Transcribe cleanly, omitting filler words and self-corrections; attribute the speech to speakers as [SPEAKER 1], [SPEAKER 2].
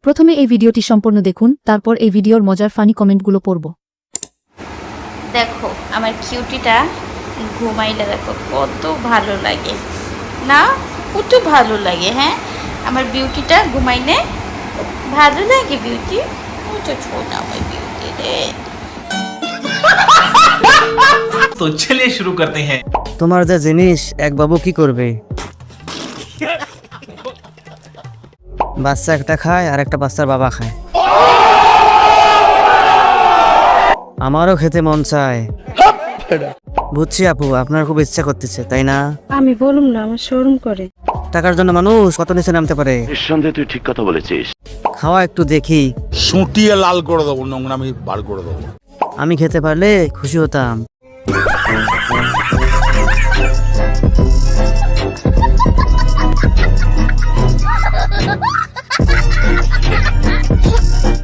[SPEAKER 1] প্রথমে এই ভিডিওটি সম্পূর্ণ দেখুন, তারপর এই ভিডিওর মজার ফানি কমেন্টগুলো পড়ব।
[SPEAKER 2] দেখো আমার কিউটিটা ঘুমাইলে দেখো কত ভালো লাগে না, কত ভালো লাগে। হ্যাঁ, আমার বিউটিটা ঘুমাইলে ভালো লাগে। বিউটি কত ছোট আমার বিউটি রে।
[SPEAKER 3] तो चलिए शुरू करते हैं।
[SPEAKER 4] তোমার যা জিনিস এক বাবু কি করবে? বাচ্চা একটা খায় আর একটা বাচ্চার বাবা খায়। আমারও খেতে মন চায়। বুঝছি আপু, আপনার খুব ইচ্ছা করতেছে তাই না?
[SPEAKER 5] আমি বলুম না, আমার শরম করে।
[SPEAKER 4] টাকার জন্য মানুষ কত নিচে নামতে পারে।
[SPEAKER 6] নিঃসন্দেহে তুই ঠিক কথা বলেছিস।
[SPEAKER 4] খাওয়া একটু দেখি।
[SPEAKER 7] সুটিয়ে লাল করে দেবো, নোংরামি বার করে দেবো।
[SPEAKER 4] আমি খেতে পারলে খুশি হতাম।